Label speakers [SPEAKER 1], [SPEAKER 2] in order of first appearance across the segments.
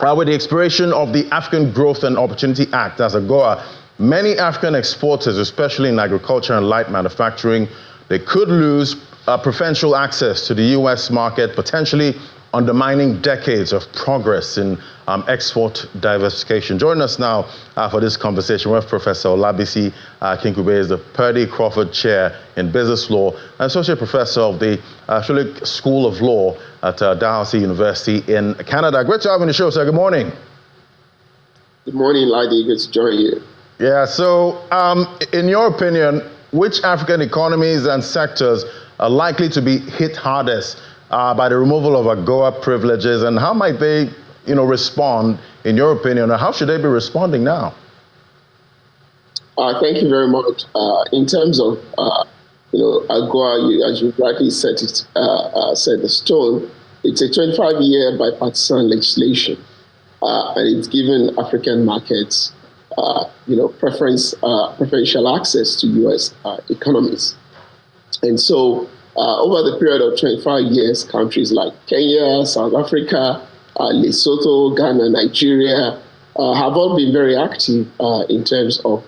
[SPEAKER 1] With the expiration of the African Growth and Opportunity Act, as AGOA, many African exporters, especially in agriculture and light manufacturing, they could lose preferential access to the U.S. market, potentially undermining decades of progress in export diversification. Joining us now for this conversation, we have Professor Olabisi Kinkube, is the Purdy Crawford Chair in Business Law and Associate Professor of the Schulich School of Law at Dalhousie University in Canada. Great to have you on the show, sir. Good morning.
[SPEAKER 2] Good morning, Ladi. Good to join you.
[SPEAKER 1] Yeah, so in your opinion, which African economies and sectors are likely to be hit hardest by the removal of AGOA privileges, and how might they, respond, in your opinion, or how should they be responding now?
[SPEAKER 2] Thank you very much. In terms of, AGOA, as you rightly said, said the stone, it's a 25-year bipartisan legislation, and it's given African markets, preferential access to U.S. economies. And so over the period of 25 years, countries like Kenya, South Africa, Lesotho, Ghana, Nigeria have all been very active in terms of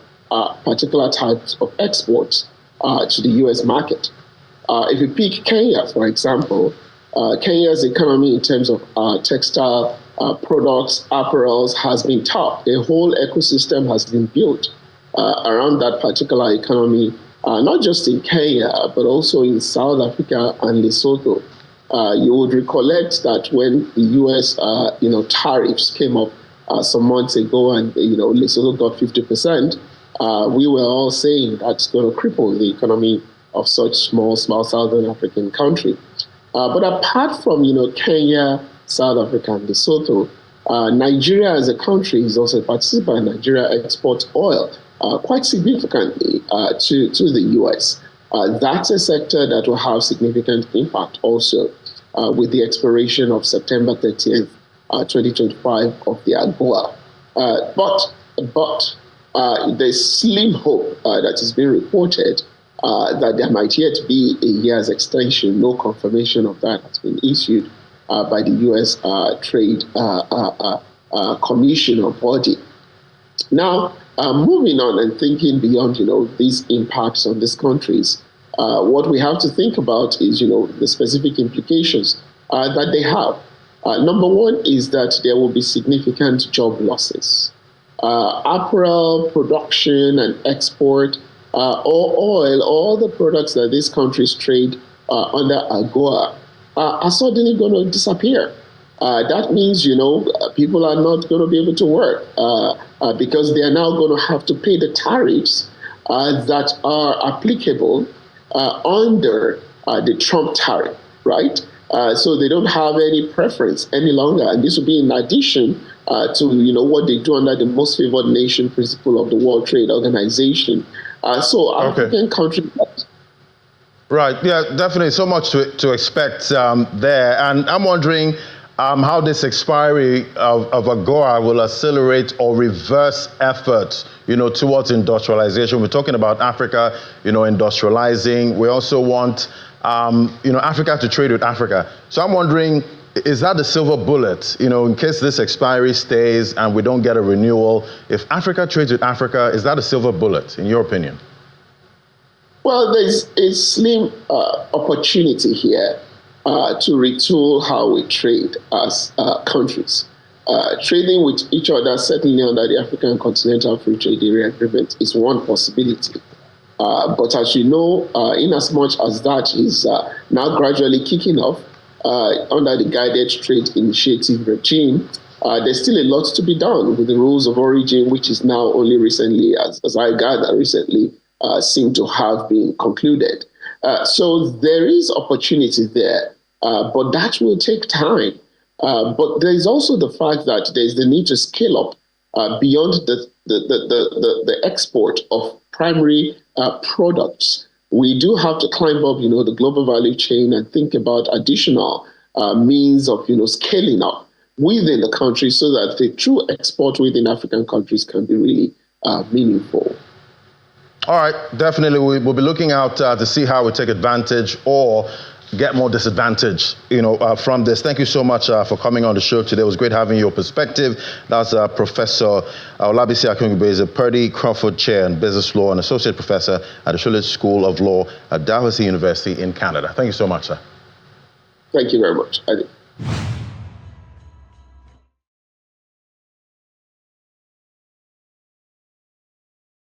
[SPEAKER 2] particular types of exports to the U.S. market. If you pick Kenya, for example, Kenya's economy in terms of textile products, apparels has been top. The whole ecosystem has been built around that particular economy, not just in Kenya, but also in South Africa and Lesotho. You would recollect that when the U.S. tariffs came up some months ago, and Lesotho got 50%, we were all saying that's going to cripple the economy of such small Southern African country. But apart from Kenya, South Africa, and Lesotho, Nigeria as a country is also a participant. Nigeria exports oil quite significantly to the U.S. That's a sector that will have significant impact also with the expiration of September 30th, 2025 of the AGOA. But there's slim hope that is being reported that there might yet be a year's extension. No confirmation of that has been issued by the U.S. Trade Commission or body. Now, moving on and thinking beyond, these impacts on these countries, what we have to think about is, the specific implications that they have. Number one is that there will be significant job losses. Apparel production and export, or oil, all the products that these countries trade under AGOA are suddenly going to disappear. That means, people are not going to be able to work because they are now going to have to pay the tariffs that are applicable under the Trump tariff, right? So they don't have any preference any longer. And this will be in addition to, what they do under the most favored nation principle of the World Trade Organization. So African countries...
[SPEAKER 1] Right, yeah, definitely so much to expect there. And I'm wondering how this expiry of AGOA will accelerate or reverse efforts, towards industrialization. We're talking about Africa, industrializing. We also want, Africa to trade with Africa. So I'm wondering, is that the silver bullet, in case this expiry stays and we don't get a renewal? If Africa trades with Africa, is that a silver bullet, in your opinion?
[SPEAKER 2] Well, there's a slim opportunity here to retool how we trade as countries. Trading with each other, certainly under the African Continental Free Trade Area Agreement, is one possibility. But as you know, in as much as that is now gradually kicking off under the Guided Trade Initiative regime, there's still a lot to be done with the rules of origin, which is now only recently, as I gather recently, seem to have been concluded. So there is opportunity there, but that will take time. But there is also the fact that there is the need to scale up beyond the export of primary products. We do have to climb up, the global value chain and think about additional means of, scaling up within the country so that the true export within African countries can be really meaningful.
[SPEAKER 1] All right, definitely. We'll be looking out to see how we take advantage or get more disadvantage, from this. Thank you so much for coming on the show today. It was great having your perspective. That's Professor Olabisi Akungbe, Purdy Crawford Chair in Business Law and Associate Professor at the Shoreditch School of Law at Dalhousie University in Canada. Thank you so much, sir.
[SPEAKER 2] Thank you very much.